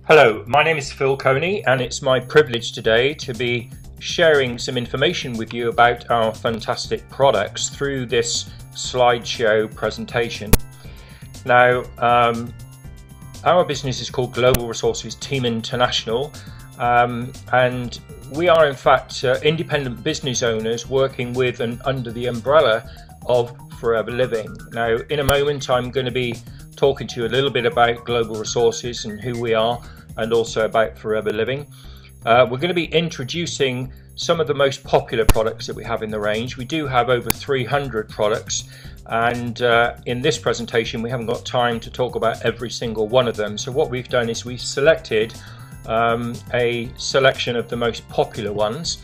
Hello, my name is Phil Cony, and it's my privilege today to be sharing some information with you about our fantastic products through this slideshow presentation. Now, our business is called Global Resources Team International, and we are in fact independent business owners working with and under the umbrella of Forever Living. Now, in a moment, I'm going to be talking to you a little bit about Global Resources and who we are, and also about Forever Living. We're going to be introducing some of the most popular products that we have in the range. We do have over 300 products, and in this presentation we haven't got time to talk about every single one of them. So what we've done is we've selected a selection of the most popular ones,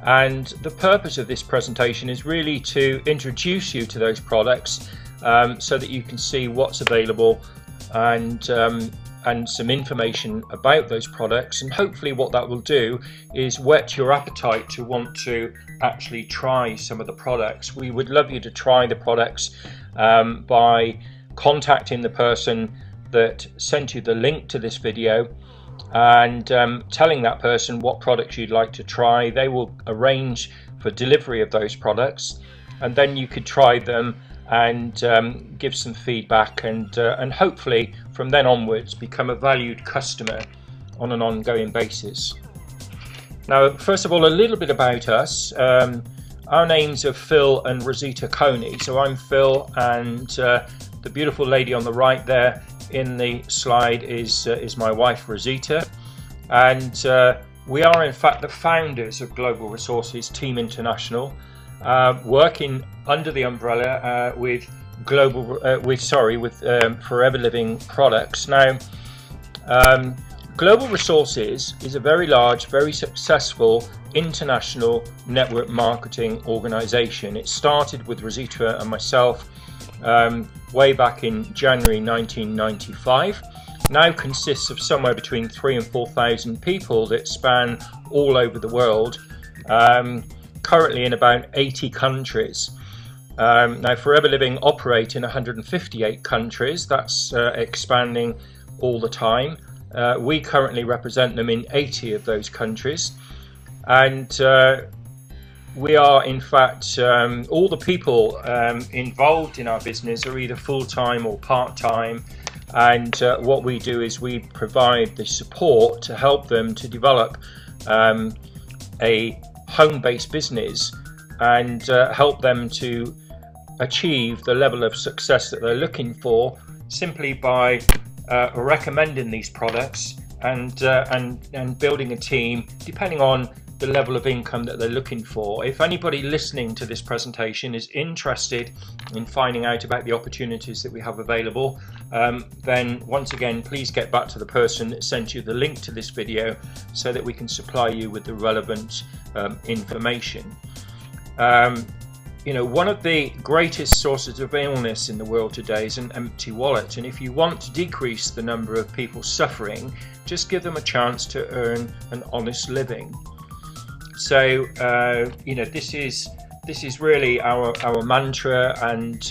and the purpose of this presentation is really to introduce you to those products so that you can see what's available and some information about those products, and hopefully what that will do is whet your appetite to want to actually try some of the products. We would love you to try the products by contacting the person that sent you the link to this video and telling that person what products you'd like to try. They will arrange for delivery of those products, and then you could try them and give some feedback, and hopefully from then onwards become a valued customer on an ongoing basis. Now, first of all, a little bit about us. Our names are Phil and Rosytha Cony. So I'm Phil, and the beautiful lady on the right there in the slide is my wife Rosytha, and we are in fact the founders of Global Resources Team International, working under the umbrella with Forever Living products. Now, Global Resources is a very large, very successful international network marketing organization. It started with Rosytha and myself way back in January 1995. Now consists of somewhere between 3,000 and 4,000 people that span all over the world, currently in about 80 countries. Now, Forever Living operate in 158 countries. That's expanding all the time. We currently represent them in 80 of those countries, and we are in fact all the people involved in our business are either full-time or part-time, and what we do is we provide the support to help them to develop a home-based business and help them to achieve the level of success that they're looking for simply by recommending these products and building a team depending on the level of income that they're looking for. If anybody listening to this presentation is interested in finding out about the opportunities that we have available, then once again please get back to the person that sent you the link to this video so that we can supply you with the relevant information. You know, one of the greatest sources of illness in the world today is an empty wallet, and if you want to decrease the number of people suffering, just give them a chance to earn an honest living. So you know, this is really our mantra, and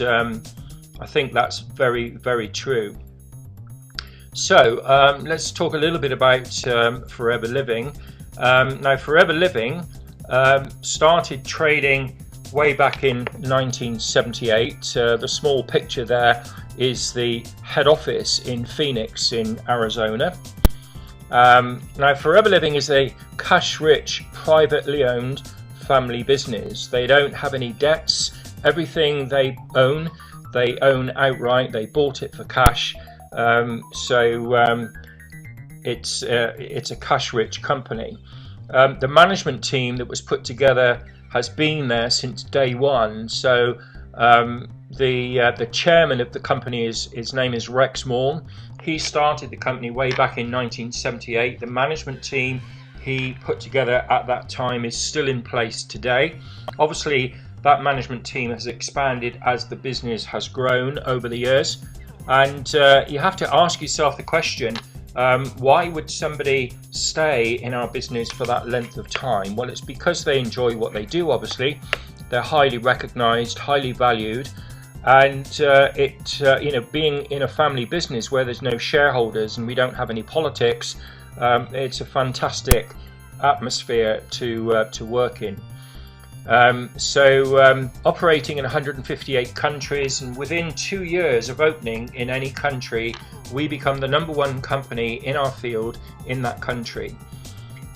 I think that's very, very true. So let's talk a little bit about Forever Living. Now, Forever Living started trading way back in 1978. The small picture there is the head office in Phoenix in Arizona. Now, Forever Living is a cash-rich, privately owned family business. They don't have any debts. Everything they own outright. They bought it for cash. It's a cash-rich company. The management team that was put together has been there since day one. So the chairman of the company his name is Rex Morn. He started the company way back in 1978. The management team he put together at that time is still in place today. Obviously, that management team has expanded as the business has grown over the years, and you have to ask yourself the question, why would somebody stay in our business for that length of time? Well, it's because they enjoy what they do. Obviously, they're highly recognized, highly valued, And being in a family business where there's no shareholders and we don't have any politics, it's a fantastic atmosphere to work in. Operating in 158 countries, and within 2 years of opening in any country, we become the #1 company in our field in that country.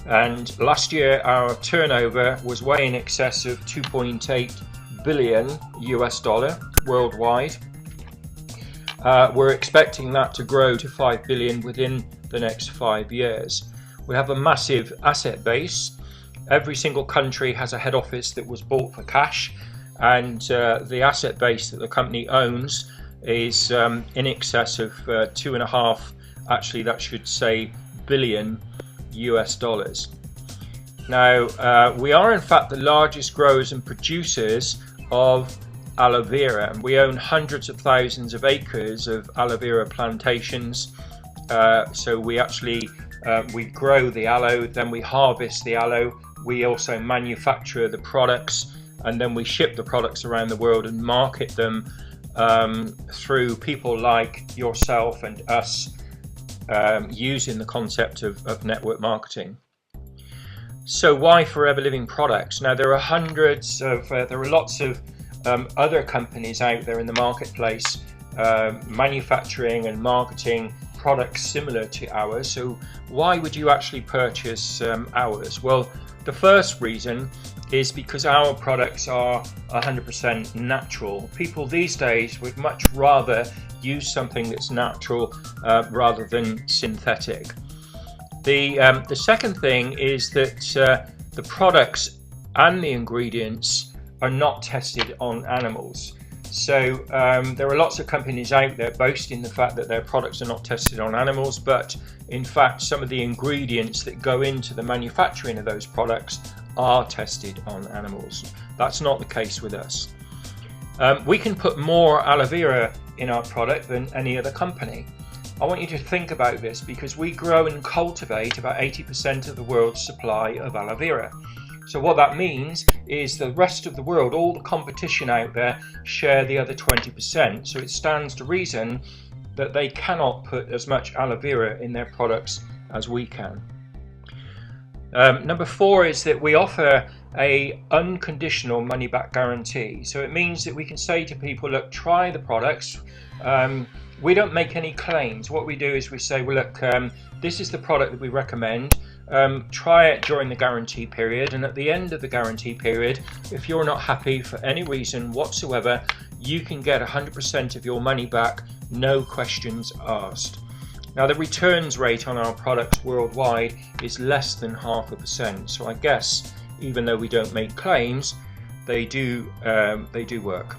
And last year our turnover was way in excess of 2.8 billion US dollar worldwide. We're expecting that to grow to 5 billion within the next 5 years. We have a massive asset base. Every single country has a head office that was bought for cash, and the asset base that the company owns is in excess of 2.5, actually that should say billion US dollars. Now we are in fact the largest growers and producers of aloe vera, and we own hundreds of thousands of acres of aloe vera plantations. So we actually we grow the aloe, then we harvest the aloe. We also manufacture the products, and then we ship the products around the world and market them through people like yourself and us, using the concept of network marketing. So why Forever Living products? Now there are lots of other companies out there in the marketplace manufacturing and marketing products similar to ours. So why would you actually purchase ours? Well, the first reason is because our products are 100% natural. People these days would much rather use something that's natural rather than synthetic. The second thing is that the products and the ingredients are not tested on animals. So there are lots of companies out there boasting the fact that their products are not tested on animals, but in fact some of the ingredients that go into the manufacturing of those products are tested on animals. That's not the case with us. We can put more aloe vera in our product than any other company. I want you to think about this, because we grow and cultivate about 80% of the world's supply of aloe vera. So what that means is the rest of the world, all the competition out there, share the other 20%. So it stands to reason that they cannot put as much aloe vera in their products as we can. Number 4 is that we offer a unconditional money-back guarantee. So it means that we can say to people, look, try the products. We don't make any claims. What we do is we say, well, look, this is the product that we recommend. Try it during the guarantee period, and at the end of the guarantee period, if you're not happy for any reason whatsoever, you can get 100% of your money back, no questions asked. Now the returns rate on our products worldwide is less than 0.5%, so I guess even though we don't make claims, they do work.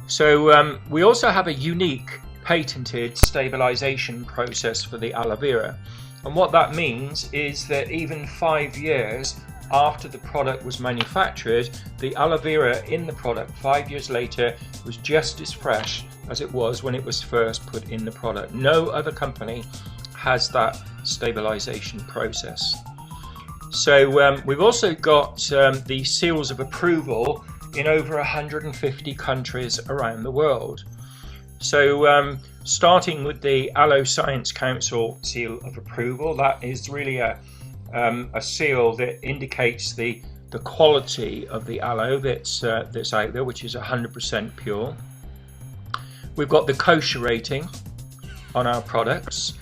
So we also have a unique patented stabilization process for the aloe vera. And what that means is that even 5 years after the product was manufactured, the aloe vera in the product 5 years later was just as fresh as it was when it was first put in the product. No other company has that stabilization process. So we've also got the seals of approval in over 150 countries around the world. So starting with the Aloe Science Council seal of approval, that is really a seal that indicates the quality of the aloe that's out there, which is 100% pure. We've got the kosher rating on our products.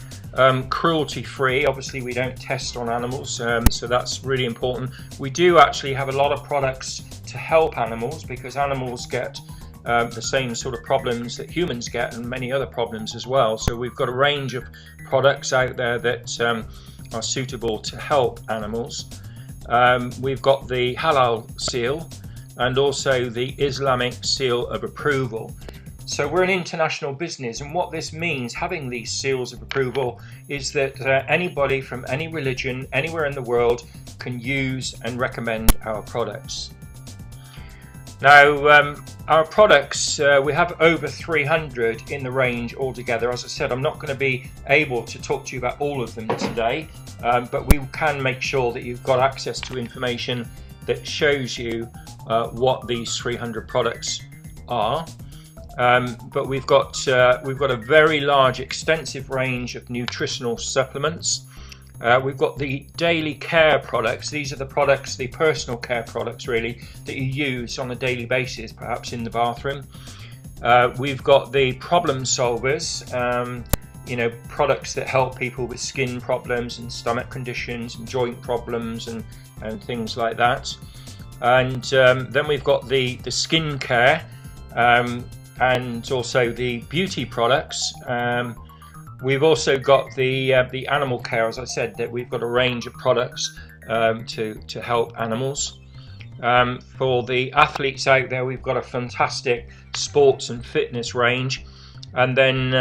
Cruelty-free, obviously we don't test on animals, so that's really important. We do actually have a lot of products to help animals, because animals get the same sort of problems that humans get, and many other problems as well. So we've got a range of products out there that are suitable to help animals. We've got the halal seal and also the Islamic seal of approval. So we're an international business, and what this means, having these seals of approval, is that anybody from any religion anywhere in the world can use and recommend our products. Now our products, we have over 300 in the range altogether. As I said, I'm not going to be able to talk to you about all of them today, but we can make sure that you've got access to information that shows you what these 300 products are. but we've got a very large, extensive range of nutritional supplements. We've got the daily care products. These are the products, the personal care products really, that you use on a daily basis, perhaps in the bathroom. We've got the problem solvers, products that help people with skin problems and stomach conditions and joint problems and things like that. And then we've got the skin care and also the beauty products. We've also got the animal care, as I said, that we've got a range of products to help animals. For the athletes out there, we've got a fantastic sports and fitness range, and then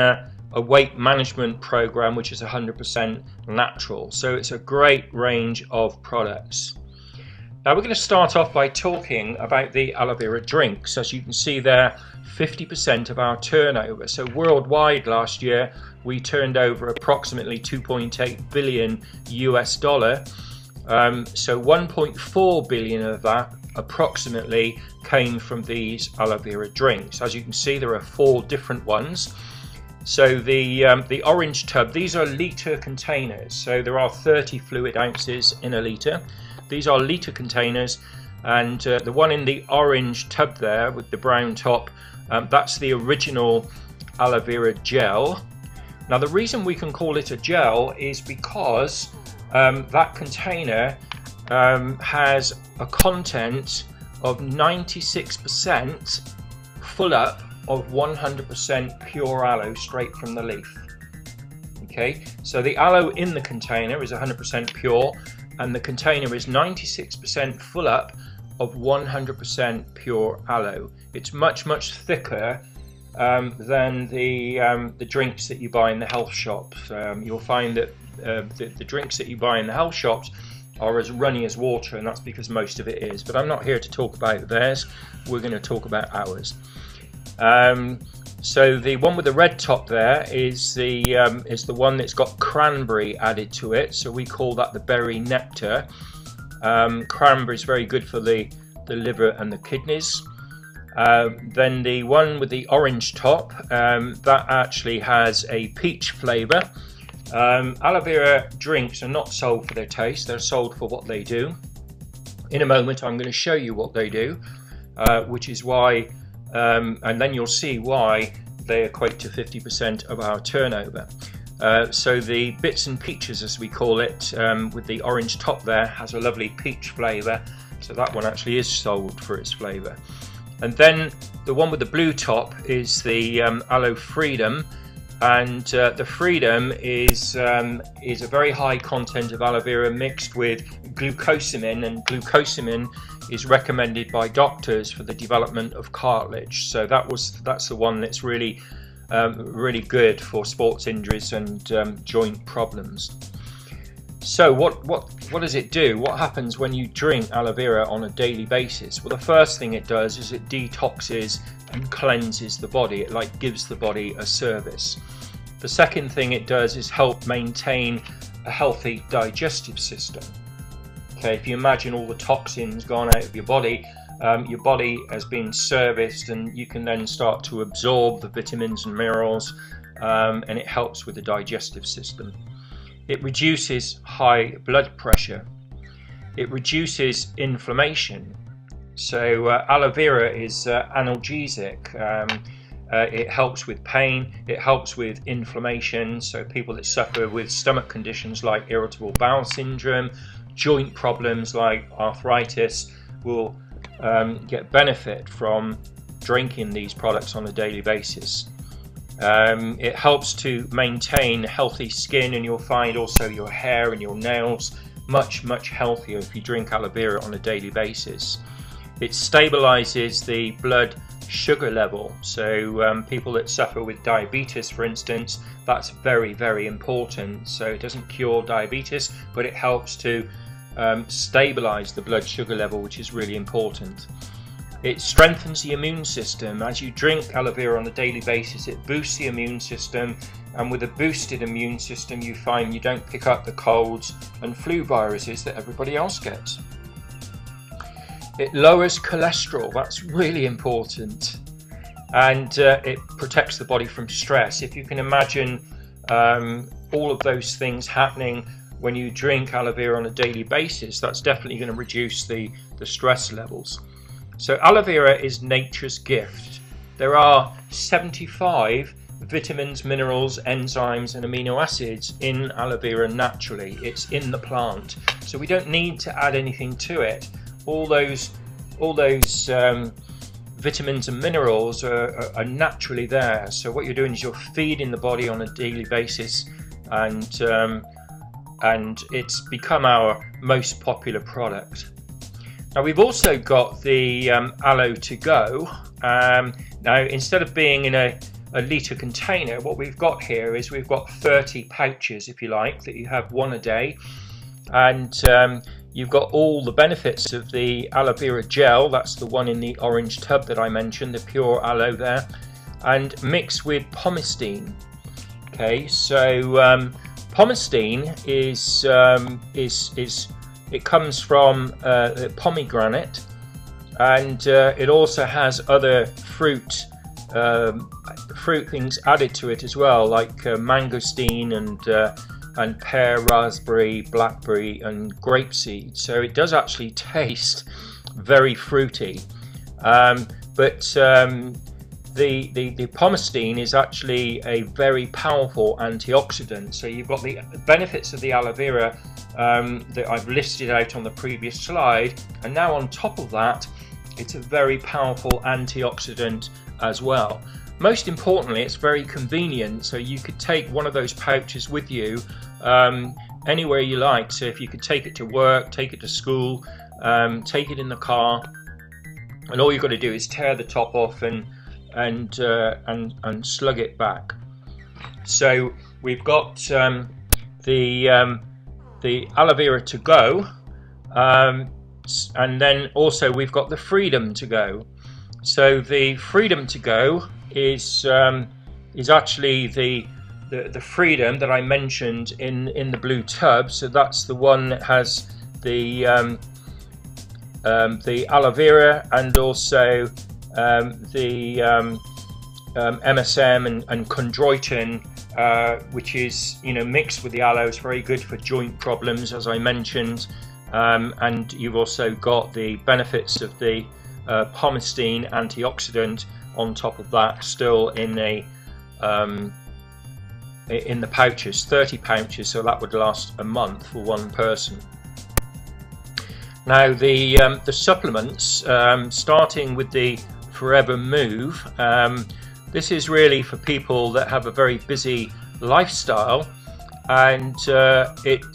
a weight management program which is 100% natural. So it's a great range of products. Now we're going to start off by talking about the aloe vera drinks. As you can see there, 50% of our turnover. So worldwide last year we turned over approximately 2.8 billion US dollar. So 1.4 billion of that approximately came from these aloe vera drinks. As you can see, there are 4 different ones. So the orange tub, these are litre containers. So there are 30 fluid ounces in a litre. These are litre containers, and the one in the orange tub there with the brown top, that's the original aloe vera gel. Now the reason we can call it a gel is because that container has a content of 96% full up of 100% pure aloe straight from the leaf. Okay, so the aloe in the container is 100% pure, and the container is 96% full up of 100% pure aloe. It's much thicker than the drinks that you buy in the health shops. You'll find that the drinks that you buy in the health shops are as runny as water, and that's because most of it is. But I'm not here to talk about theirs. We're going to talk about ours. So the one with the red top there is the one that's got cranberry added to it. So we call that the berry nectar. Cranberry is very good for the liver and the kidneys. Then the one with the orange top, that actually has a peach flavour. Aloe vera drinks are not sold for their taste, they're sold for what they do. In a moment I'm going to show you what they do, which is why, and then you'll see why they equate to 50% of our turnover. So the bits and peaches, as we call it, with the orange top there, has a lovely peach flavour, so that one actually is sold for its flavour. And then the one with the blue top is the Aloe Freedom, and the Freedom is a very high content of aloe vera mixed with glucosamine, and glucosamine is recommended by doctors for the development of cartilage. So that's the one that's really good for sports injuries and joint problems. So what does it do? What happens when you drink aloe vera on a daily basis? Well, the first thing it does is it detoxes and cleanses the body. It like gives the body a service. The second thing it does is help maintain a healthy digestive system. Okay, if you imagine all the toxins gone out of your body has been serviced, and you can then start to absorb the vitamins and minerals, and it helps with the digestive system. It reduces high blood pressure. It reduces inflammation. So aloe vera is analgesic. It helps with pain. It helps with inflammation. So people that suffer with stomach conditions like irritable bowel syndrome, joint problems like arthritis, will get benefit from drinking these products on a daily basis. It helps to maintain healthy skin, and you'll find also your hair and your nails much healthier if you drink aloe vera on a daily basis. It stabilizes the blood sugar level. So people that suffer with diabetes, for instance, that's very important. So it doesn't cure diabetes, but it helps to stabilize the blood sugar level, which is really important. It strengthens the immune system. As you drink aloe vera on a daily basis, it boosts the immune system, and with a boosted immune system you find you don't pick up the colds and flu viruses that everybody else gets. It lowers cholesterol. That's really important. and it protects the body from stress. If you can imagine all of those things happening when you drink aloe vera on a daily basis, that's definitely going to reduce the stress levels. So aloe vera is nature's gift. There are 75 vitamins, minerals, enzymes and amino acids in aloe vera naturally. It's in the plant, so we don't need to add anything to it. All those vitamins and minerals are naturally there. So what you're doing is you're feeding the body on a daily basis, and it's become our most popular product. Now we've also got the Aloe to go. Now instead of being in a litre container, what we've got here is we've got 30 pouches, if you like, that you have one a day, and you've got all the benefits of the aloe vera gel. That's the one in the orange tub that I mentioned, the pure aloe there, and mixed with pomestine. Okay, so pomestine is it comes from pomegranate, and it also has other fruit things added to it as well, like mangosteen and pear, raspberry, blackberry and grapeseed. So it does actually taste very fruity, but the pomestine is actually a very powerful antioxidant. So you've got the benefits of the aloe vera that I've listed out on the previous slide, and now on top of that, it's a very powerful antioxidant as well. Most importantly, it's very convenient, so you could take one of those pouches with you anywhere you like. So if you could take it to work, take it to school, take it in the car, and all you've got to do is tear the top off and slug it back. So we've got the aloe vera to go, and then also we've got the freedom to go. So the freedom to go is actually the freedom that I mentioned in the blue tub. So that's the one that has the aloe vera and also the MSM and chondroitin, which is mixed with the aloe. It's very good for joint problems, as I mentioned, and you've also got the benefits of the pomestine antioxidant on top of that, still in the pouches, 30 pouches, so that would last a month for one person. Now the supplements, starting with the Forever Move, this is really for people that have a very busy lifestyle, and the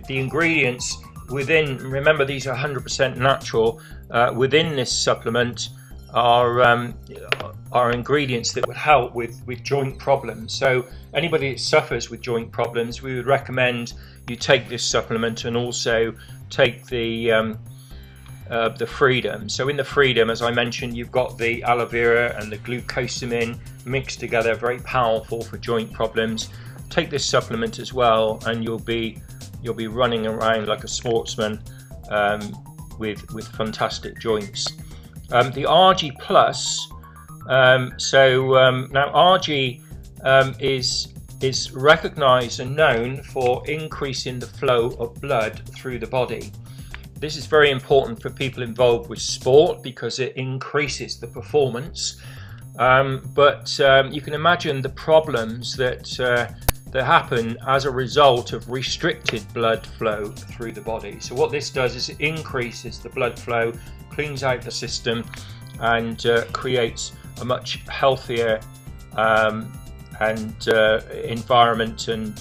ingredients within, remember these are 100% natural, within this supplement are ingredients that would help with joint problems. So anybody that suffers with joint problems, we would recommend you take this supplement and also take the freedom. So in the freedom, as I mentioned, you've got the aloe vera and the glucosamine mixed together, very powerful for joint problems. Take this supplement as well, and you'll be running around like a sportsman with fantastic joints. The RG Plus, now RG is recognized and known for increasing the flow of blood through the body. This is very important for people involved with sport because it increases the performance, but you can imagine the problems that happen as a result of restricted blood flow through the body. So what this does is it increases the blood flow, cleans out the system, and creates a much healthier environment, and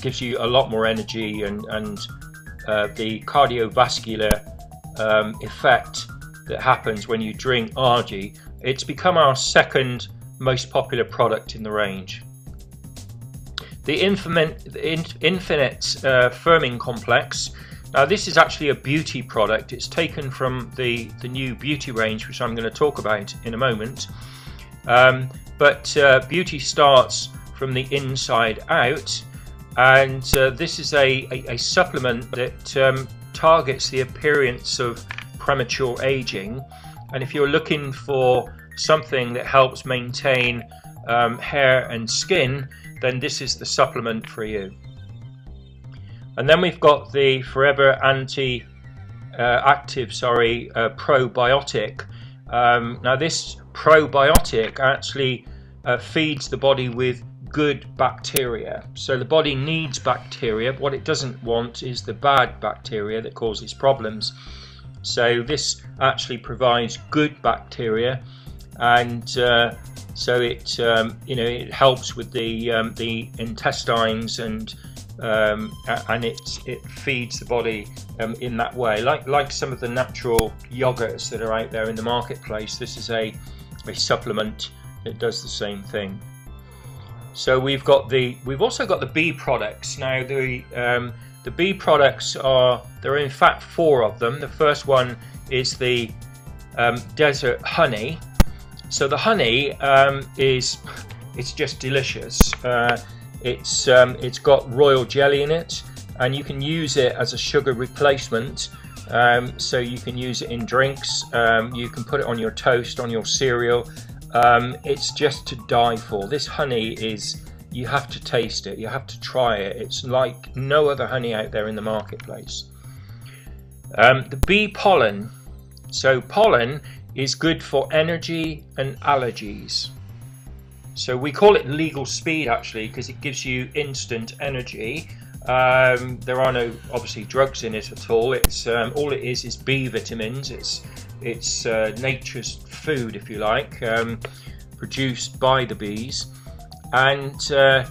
gives you a lot more energy, and the cardiovascular effect that happens when you drink RG. It's become our second most popular product in the range. The Infinite Firming Complex. Now this is actually a beauty product. It's taken from the new beauty range, which I'm going to talk about in a moment. But beauty starts from the inside out, and this is a supplement that targets the appearance of premature aging, And if you're looking for something that helps maintain hair and skin, then this is the supplement for you. And then we've got the Forever Active probiotic. Now this probiotic actually feeds the body with good bacteria. So the body needs bacteria. What it doesn't want is the bad bacteria that causes problems. So this actually provides good bacteria, and so it it helps with the intestines, and it feeds the body in that way, like some of the natural yogurts that are out there in the marketplace. This is a supplement that does the same thing. So we've also got the bee products. Now the bee products there are in fact 4 of them. The first one is the desert honey. So the honey it's just delicious. It's got royal jelly in it, and you can use it as a sugar replacement. So you can use it in drinks. You can put it on your toast, on your cereal. It's just to die for. This honey you have to taste it, you have to try it. It's like no other honey out there in the marketplace. The bee pollen. So pollen is good for energy and allergies. So we call it legal speed actually, because it gives you instant energy. There are no obviously drugs in it at all. It's all it is B vitamins. It's nature's food, if you like, produced by the bees. And so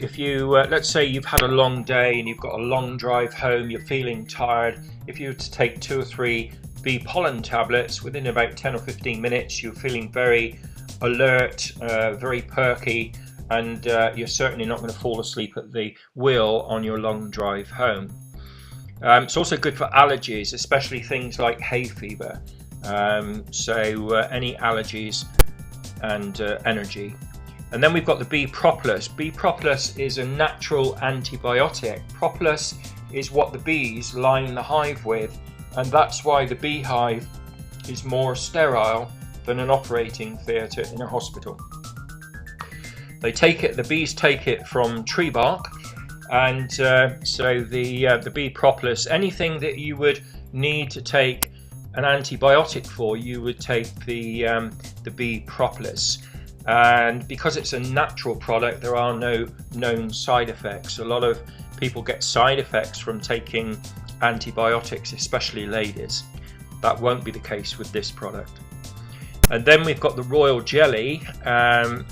if you let's say you've had a long day and you've got a long drive home, you're feeling tired, if you were to take 2 or 3 bee pollen tablets, within about 10 or 15 minutes you're feeling very alert, very perky, and you're certainly not going to fall asleep at the wheel on your long drive home. It's also good for allergies, especially things like hay fever. So any allergies and energy. And then we've got the bee propolis. Bee propolis is a natural antibiotic. Propolis is what the bees line the hive with, and that's why the beehive is more sterile than an operating theatre in a hospital. The bees take it from tree bark, and so the bee propolis, anything that you would need to take an antibiotic for, you would take the bee propolis. And because it's a natural product, there are no known side effects. A lot of people get side effects from taking antibiotics, especially ladies. That won't be the case with this product. And then we've got the royal jelly, again,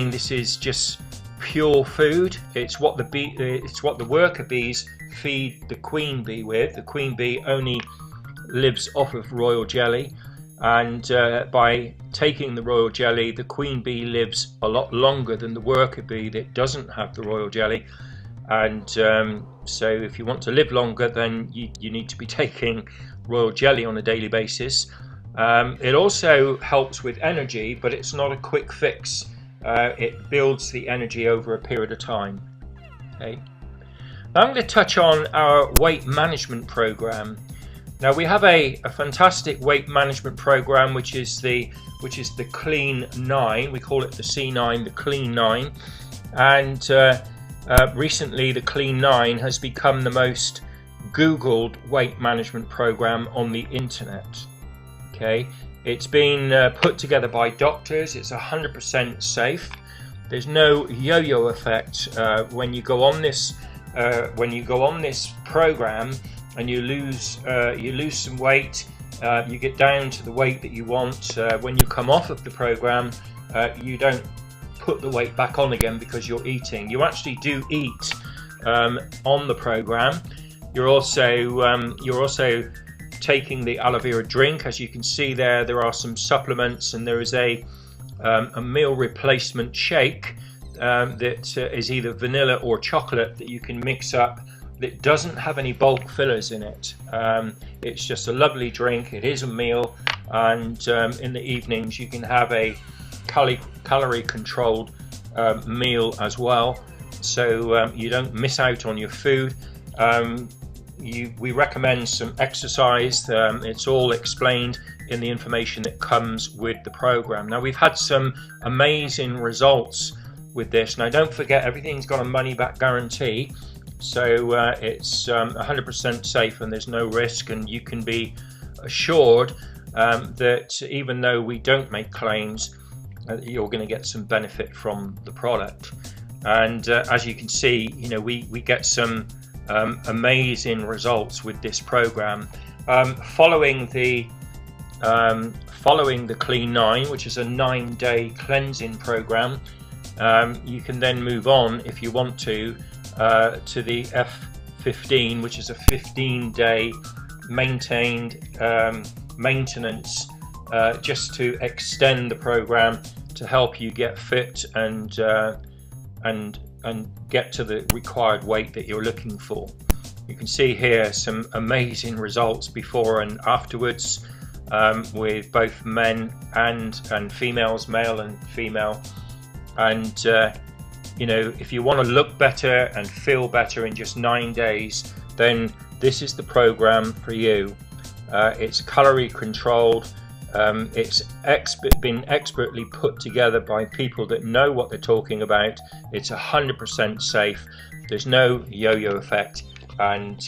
this is just pure food. It's what the worker bees feed the queen bee with. The queen bee only lives off of royal jelly, and by taking the royal jelly, the queen bee lives a lot longer than the worker bee that doesn't have the royal jelly. And so if you want to live longer, then you need to be taking royal jelly on a daily basis. It also helps with energy, but it's not a quick fix. It builds the energy over a period of time. Okay. Now I'm going to touch on our weight management program. Now we have a fantastic weight management program, which is the Clean 9. We call it the C9, the Clean 9. And recently the Clean 9 has become the most Googled weight management program on the internet. Okay, it's been put together by doctors. It's 100% safe. There's no yo-yo effect when you go on this program and you lose some weight. You get down to the weight that you want. When you come off of the program, you don't put the weight back on again because you're eating. You actually do eat on the program. You're also taking the aloe vera drink. As you can see there are some supplements, and there is a meal replacement shake that is either vanilla or chocolate that you can mix up, that doesn't have any bulk fillers in it. It's just a lovely drink. It is a meal, and in the evenings you can have a calorie controlled meal as well, so you don't miss out on your food. we recommend some exercise. It's all explained in the information that comes with the program. Now, we've had some amazing results with this. Now, don't forget, everything's got a money-back guarantee, so it's 100% safe and there's no risk, and you can be assured that even though we don't make claims, you're going to get some benefit from the product. And as you can see, we get some amazing results with this program. Following the Clean 9, which is a 9-day cleansing program, you can then move on, if you want to the F15, which is a 15-day maintained maintenance, just to extend the program to help you get fit and get to the required weight that you're looking for. You can see here some amazing results before and afterwards, with both men and females, male and female. And if you want to look better and feel better in just 9 days, then this is the program for you. It's calorie controlled. It's been expertly put together by people that know what they're talking about. It's 100% safe. There's no yo-yo effect. And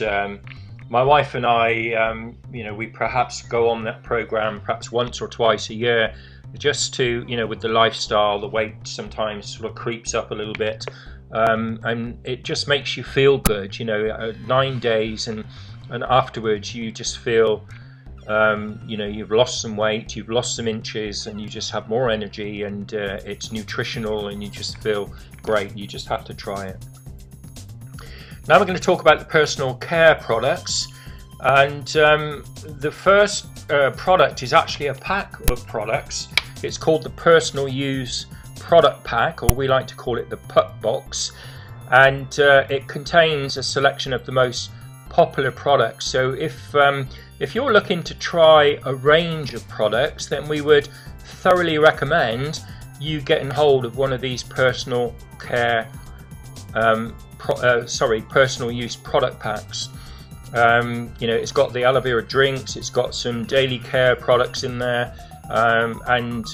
my wife and I, we perhaps go on that program perhaps once or twice a year, just to, with the lifestyle, the weight sometimes sort of creeps up a little bit. And it just makes you feel good, 9 days and afterwards you just feel, you've lost some weight, you've lost some inches, and you just have more energy, and it's nutritional and you just feel great. You just have to try it. Now we're going to talk about the personal care products, and the first product is actually a pack of products. It's called the Personal Use Product Pack, or we like to call it the PUP box, and it contains a selection of the most popular products. So if you're looking to try a range of products, then we would thoroughly recommend you getting hold of one of these personal care personal use product packs. It's got the aloe vera drinks, it's got some daily care products in there, and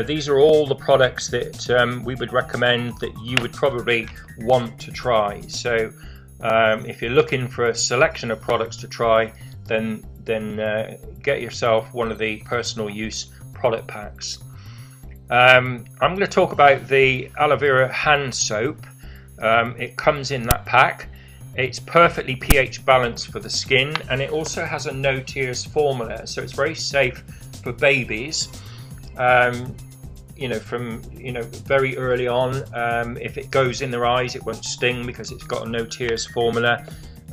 these are all the products that we would recommend that you would probably want to try. So if you're looking for a selection of products to try, then get yourself one of the personal use product packs. I'm going to talk about the aloe vera hand soap. It comes in that pack. It's perfectly pH balanced for the skin, and it also has a no tears formula, so it's very safe for babies. From very early on. If it goes in their eyes, it won't sting because it's got a no tears formula.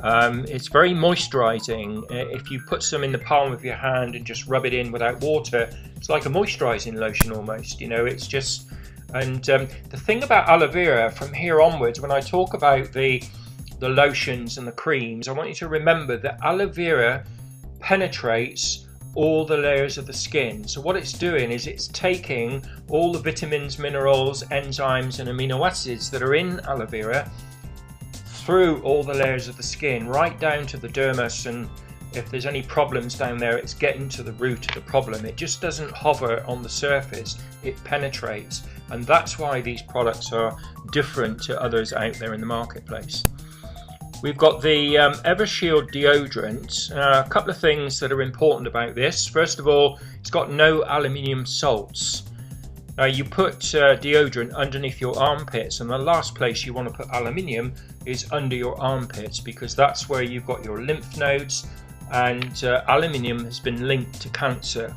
It's very moisturizing. If you put some in the palm of your hand and just rub it in without water, it's like a moisturizing lotion almost. It's just, and the thing about aloe vera from here onwards, when I talk about the lotions and the creams, I want you to remember that aloe vera penetrates all the layers of the skin. So what it's doing is it's taking all the vitamins, minerals, enzymes and amino acids that are in aloe vera through all the layers of the skin, right down to the dermis, and if there's any problems down there, it's getting to the root of the problem. It just doesn't hover on the surface, it penetrates, and that's why these products are different to others out there in the marketplace. We've got the Evershield deodorant. A couple of things that are important about this. First of all, it's got no aluminium salts. Now you put deodorant underneath your armpits, and the last place you want to put aluminium is under your armpits, because that's where you've got your lymph nodes, and aluminium has been linked to cancer.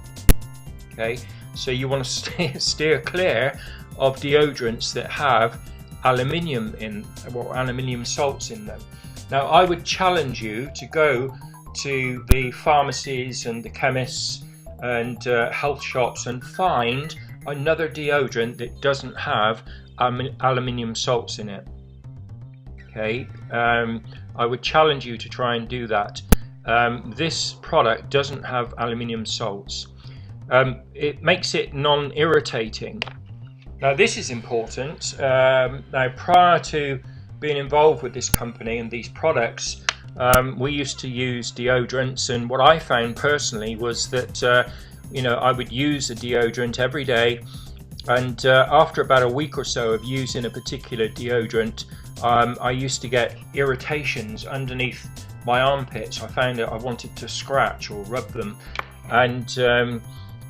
Okay, so you want to steer clear of deodorants that have aluminium in, or aluminium salts in them. Now I would challenge you to go to the pharmacies and the chemists and health shops and find another deodorant that doesn't have aluminium salts in it. Okay, I would challenge you to try and do that. This product doesn't have aluminium salts. It makes it non-irritating. Now this is important. Now prior to being involved with this company and these products, we used to use deodorants, and what I found personally was that you know, I would use a deodorant every day, and after about a week or so of using a particular deodorant, I used to get irritations underneath my armpits. I found that I wanted to scratch or rub them, and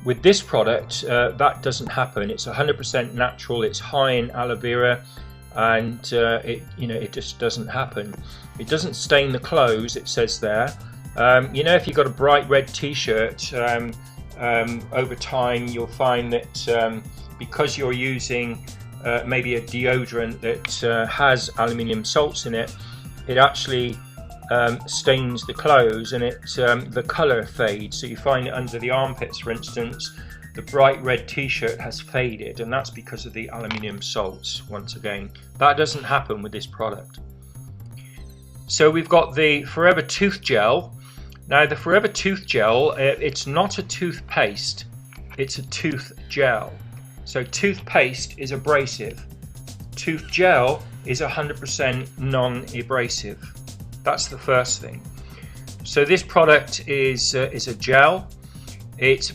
with this product that doesn't happen. It's 100% natural, it's high in aloe vera, and it just doesn't happen. It doesn't stain the clothes, it says there. You know, if you've got a bright red t-shirt, over time you'll find that because you're using maybe a deodorant that has aluminium salts in it, it actually stains the clothes, and the colour fades. So you find it under the armpits, for instance, the bright red t-shirt has faded, and that's because of the aluminium salts. Once again, that doesn't happen with this product. So we've got the Forever Tooth Gel. Now the Forever Tooth Gel, it's not a toothpaste, it's a tooth gel. So toothpaste is abrasive, tooth gel is 100% non-abrasive. That's the first thing. So this product is a gel. It's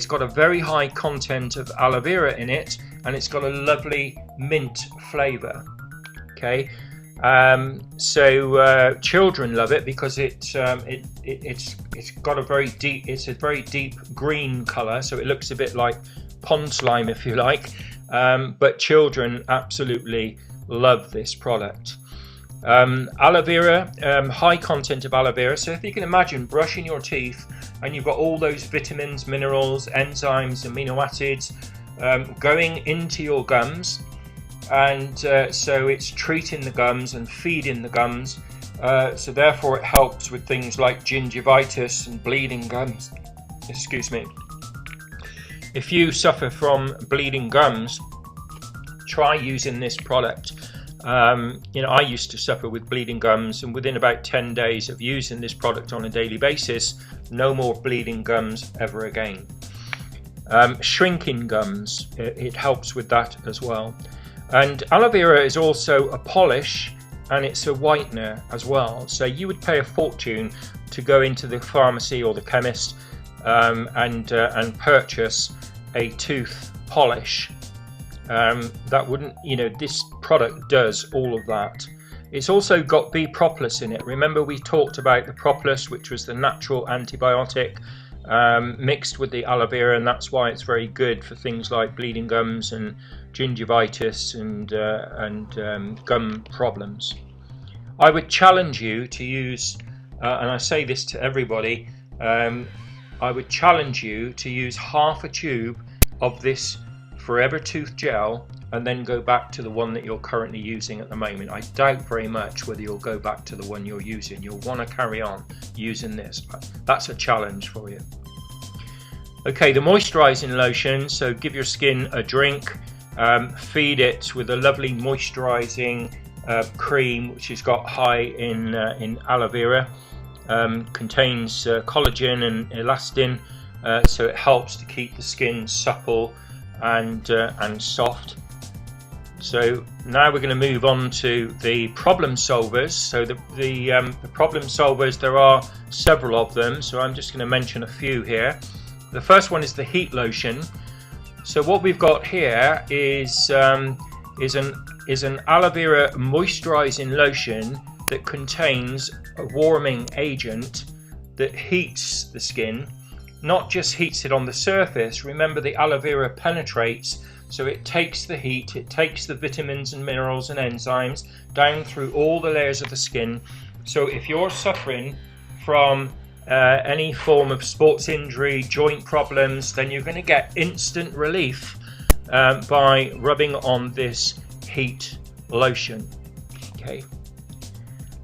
got a very high content of aloe vera in it, and it's got a lovely mint flavour. Okay, so children love it because it's got a very deep green colour, so it looks a bit like pond slime, if you like. But children absolutely love this product. Aloe vera, high content of aloe vera. So if you can imagine brushing your teeth and you've got all those vitamins, minerals, enzymes, amino acids going into your gums, and so it's treating the gums and feeding the gums, so therefore it helps with things like gingivitis and bleeding gums. Excuse me. If you suffer from bleeding gums, try using this product. You know, I used to suffer with bleeding gums, and within about 10 days of using this product on a daily basis, no more bleeding gums ever again. Shrinking gums, it helps with that as well. And aloe vera is also a polish, and it's a whitener as well. So you would pay a fortune to go into the pharmacy or the chemist and purchase a tooth polish. That wouldn't, you know, this product does all of that. It's also got bee propolis in it. Remember we talked about the propolis, which was the natural antibiotic, mixed with the aloe vera, and that's why it's very good for things like bleeding gums and gingivitis and gum problems. I would challenge you to use, and I say this to everybody, I would challenge you to use half a tube of this Forever Tooth Gel and then go back to the one that you're currently using at the moment. I doubt very much whether you'll go back to the one you're using. You'll want to carry on using this. That's a challenge for you. Okay, the moisturizing lotion. So give your skin a drink, feed it with a lovely moisturizing cream, which has got high in aloe vera, contains collagen and elastin, so it helps to keep the skin supple and soft. So now we're going to move on to the problem solvers. So the problem solvers, there are several of them, so I'm just going to mention a few here. The first one is the heat lotion. So what we've got here is an aloe vera moisturizing lotion that contains a warming agent that heats the skin. Not just heats it on the surface. Remember, the aloe vera penetrates, so it takes the heat, it takes the vitamins and minerals and enzymes down through all the layers of the skin. So if you're suffering from any form of sports injury, joint problems, then you're going to get instant relief by rubbing on this heat lotion. Okay.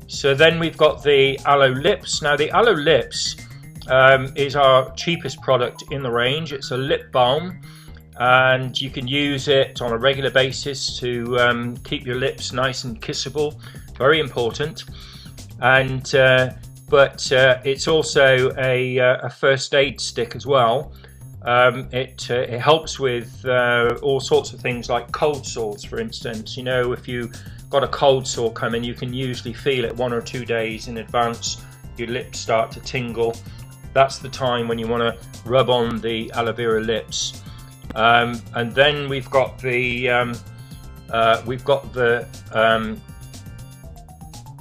So then we've got the Aloe Lips. Now the Aloe Lips is our cheapest product in the range. It's a lip balm, and you can use it on a regular basis to keep your lips nice and kissable. Very important. And but it's also a first aid stick as well. It helps with all sorts of things like cold sores, for instance. You know, if you got a cold sore coming, you can usually feel it 1 or 2 days in advance. Your lips start to tingle. That's the time when you want to rub on the aloe vera lips. And then we've got the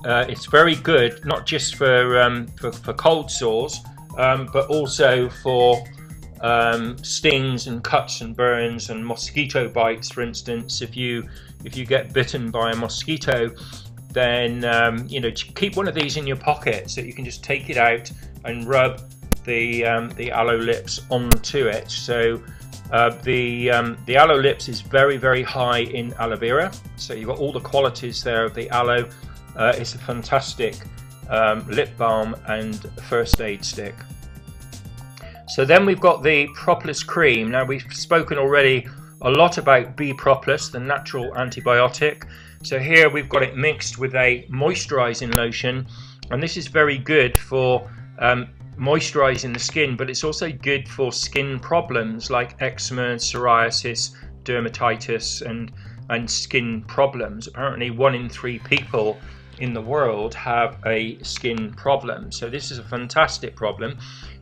it's very good not just for cold sores, but also for stings and cuts and burns and mosquito bites. For instance, if you get bitten by a mosquito, then you know, keep one of these in your pocket so you can just take it out and rub the aloe lips onto it. So the aloe lips is very, very high in aloe vera, so you've got all the qualities there of the aloe. It's a fantastic lip balm and first aid stick. So then we've got the propolis cream. Now, we've spoken already a lot about bee propolis, the natural antibiotic. So here we've got it mixed with a moisturizing lotion, and this is very good for moisturizing the skin, but it's also good for skin problems like eczema, psoriasis, dermatitis, and skin problems. Apparently 1 in 3 people in the world have a skin problem, so this is a fantastic problem.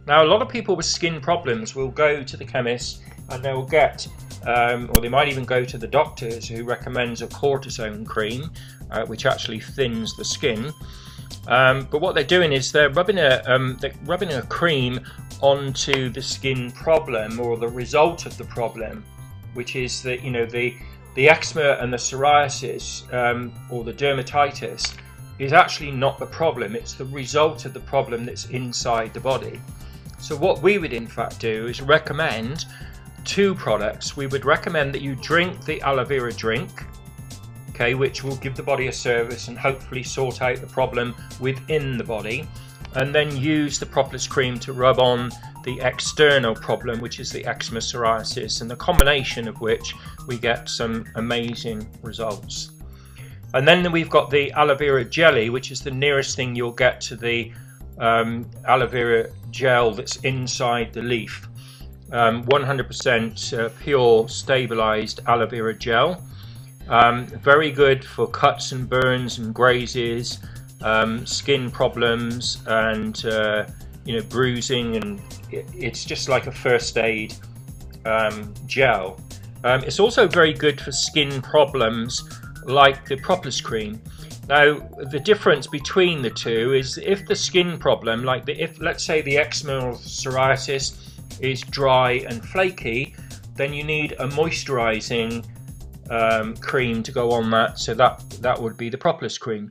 Now, a lot of people with skin problems will go to the chemist and they'll get or they might even go to the doctors who recommends a cortisone cream, which actually thins the skin. But what they're doing is they're rubbing a cream onto the skin problem, or the result of the problem, which is that, you know, the eczema and the psoriasis or the dermatitis is actually not the problem. It's the result of the problem that's inside the body. So what we would in fact do is recommend 2 products. We would recommend that you drink the aloe vera drink, okay, which will give the body a service and hopefully sort out the problem within the body, and then use the propolis cream to rub on the external problem, which is the eczema, psoriasis, and the combination of which we get some amazing results. And then we've got the aloe vera jelly, which is the nearest thing you'll get to the aloe vera gel that's inside the leaf. 100% pure stabilized aloe vera gel. Very good for cuts and burns and grazes, skin problems, and you know, bruising, and it's just like a first aid gel. It's also very good for skin problems like the propolis cream. Now, the difference between the two is if the skin problem, like if let's say the eczema or psoriasis is dry and flaky, then you need a moisturizing cream to go on that, so that would be the propolis cream.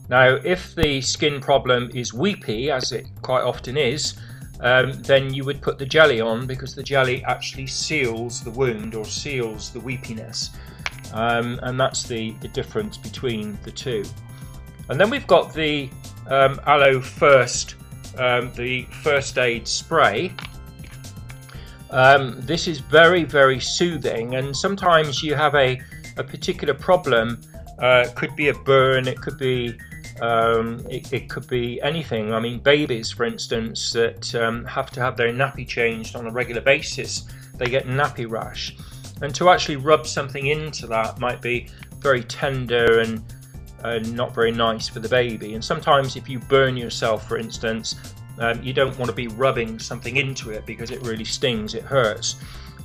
Now, if the skin problem is weepy, as it quite often is, then you would put the jelly on, because the jelly actually seals the wound or seals the weepiness, and that's the difference between the two. And then we've got the Aloe First, the first aid spray. This is very, very soothing, and sometimes you have a particular problem. It could be a burn, it could be it could be anything. I mean, babies, for instance, that have to have their nappy changed on a regular basis, they get nappy rash, and to actually rub something into that might be very tender and not very nice for the baby. And sometimes if you burn yourself, for instance, you don't want to be rubbing something into it because it really stings, it hurts.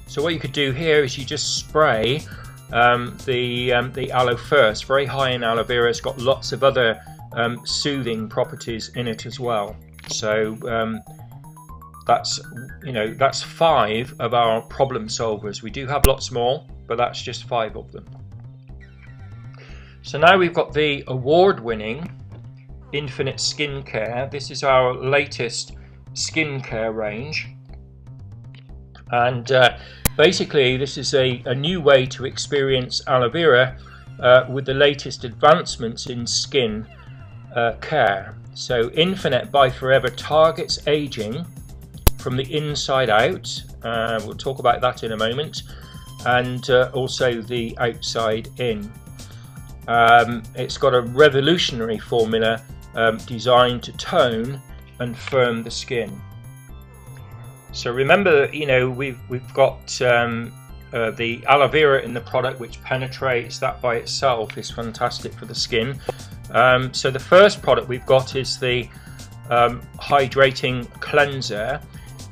So what you could do here is you just spray the Aloe First, very high in aloe vera. It's got lots of other soothing properties in it as well. So that's 5 of our problem solvers. We do have lots more, but that's just 5 of them. So now we've got the award-winning Infinite Skincare. This is our latest skincare range, and basically this is a new way to experience aloe vera with the latest advancements in skin care. So Infinite by Forever targets aging from the inside out. We'll talk about that in a moment, and also the outside in. It's got a revolutionary formula designed to tone and firm the skin. So remember, we've got the aloe vera in the product, which penetrates. That by itself is fantastic for the skin. So the first product we've got is the hydrating cleanser.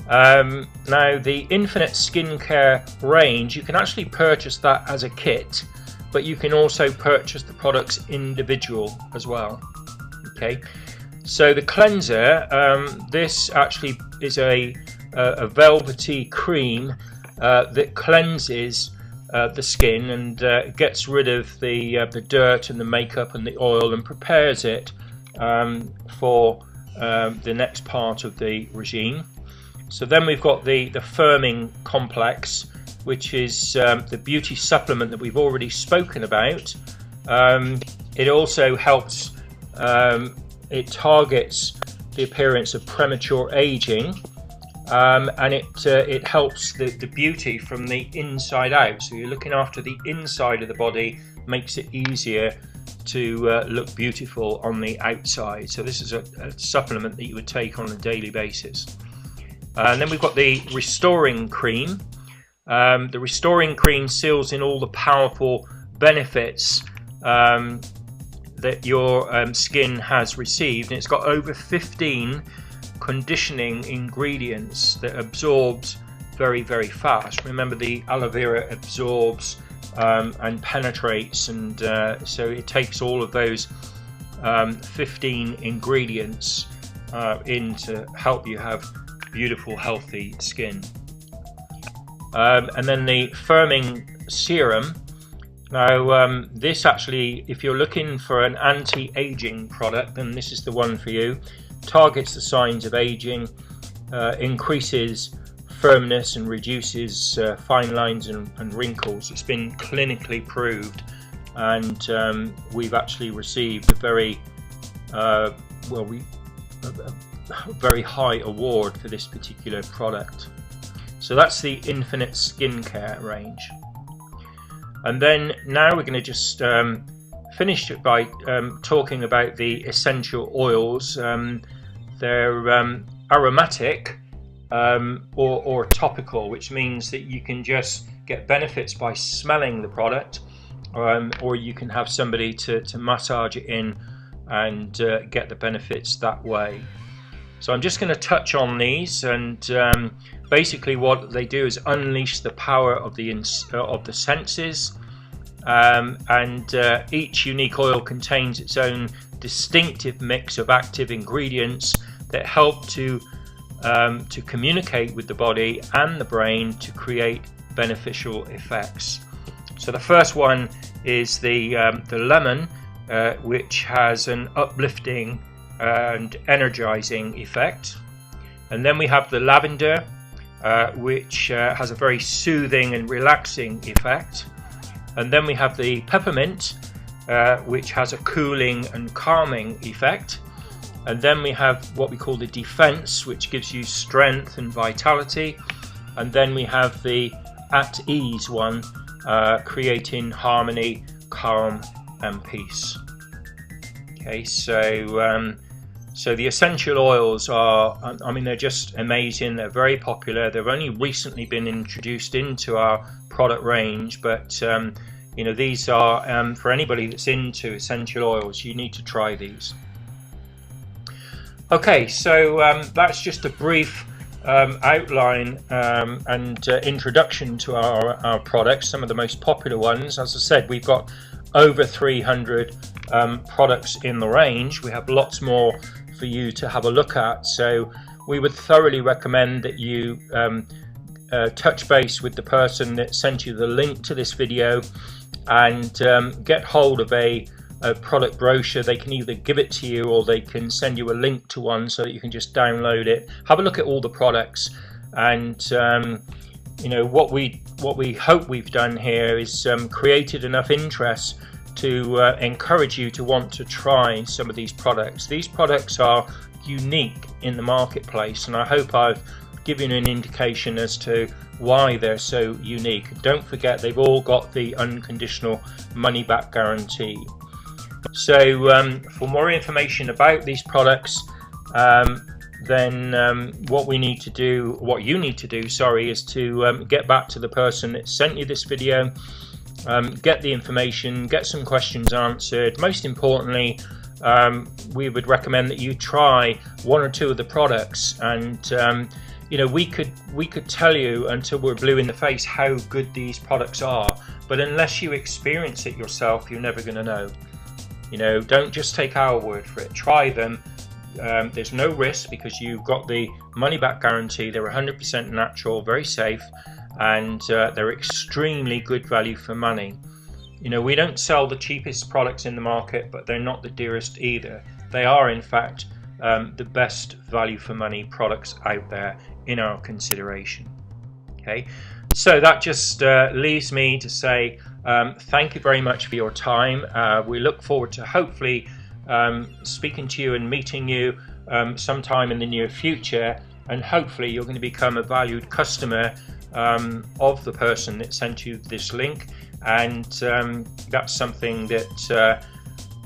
Now the Infinite Skincare range, you can actually purchase that as a kit, but you can also purchase the products individual as well. Okay, so the cleanser, this actually is a velvety cream that cleanses the skin and gets rid of the dirt and the makeup and the oil, and prepares it for the next part of the regime. So then we've got the firming complex, which is the beauty supplement that we've already spoken about. It also helps, it targets the appearance of premature aging, and it helps the beauty from the inside out. So you're looking after the inside of the body, makes it easier to look beautiful on the outside. So this is a supplement that you would take on a daily basis. And then we've got the restoring cream. The restoring cream seals in all the powerful benefits that your skin has received, and it's got over 15 conditioning ingredients that absorbs very, very fast. Remember, the aloe vera absorbs and penetrates, and so it takes all of those 15 ingredients in to help you have beautiful, healthy skin. And then the firming serum. Now this actually, if you're looking for an anti-aging product, then this is the one for you. Targets the signs of aging, increases firmness and reduces fine lines and wrinkles. It's been clinically proved, and we've actually received a very very high award for this particular product. So that's the Infinite Skincare range. And then now we're going to just finish it by talking about the essential oils. They're aromatic or topical, which means that you can just get benefits by smelling the product, or you can have somebody to massage it in and get the benefits that way. So I'm just going to touch on these, and basically what they do is unleash the power of the senses, and each unique oil contains its own distinctive mix of active ingredients that help to communicate with the body and the brain to create beneficial effects. So the first one is the lemon, which has an uplifting and energizing effect. And then we have the lavender, which has a very soothing and relaxing effect. And then we have the peppermint, which has a cooling and calming effect. And then we have what we call the defense, which gives you strength and vitality. And then we have the at ease one, creating harmony, calm and peace. Okay, so the essential oils are, I mean, they're just amazing. They're very popular. They've only recently been introduced into our product range, but you know, these are for anybody that's into essential oils. You need to try these. Okay, so that's just a brief outline and introduction to our products, some of the most popular ones. As I said, we've got over 300 products in the range. We have lots more for you to have a look at, so we would thoroughly recommend that you touch base with the person that sent you the link to this video and get hold of a product brochure. They can either give it to you or they can send you a link to one so that you can just download it, have a look at all the products, and you know, what we hope we've done here is created enough interest to encourage you to want to try some of these products. These products are unique in the marketplace, and I hope I've given you an indication as to why they're so unique. Don't forget, they've all got the unconditional money-back guarantee. So for more information about these products, then what you need to do, sorry, is to get back to the person that sent you this video, get the information, get some questions answered. Most importantly, we would recommend that you try one or two of the products, and you know, we could tell you until we're blue in the face how good these products are, but unless you experience it yourself, you're never going to know. You know, don't just take our word for it. Try them. There's no risk because you've got the money back guarantee. They're 100% natural, very safe, and they're extremely good value for money. You know, we don't sell the cheapest products in the market, but they're not the dearest either. They are, in fact, the best value for money products out there in our consideration. Okay, so that just leaves me to say thank you very much for your time. We look forward to hopefully speaking to you and meeting you sometime in the near future, and hopefully you're going to become a valued customer of the person that sent you this link, and that's something that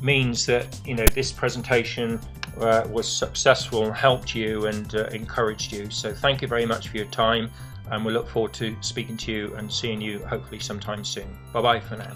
means that, you know, this presentation was successful and helped you and encouraged you. So thank you very much for your time, and we look forward to speaking to you and seeing you hopefully sometime soon. Bye bye for now.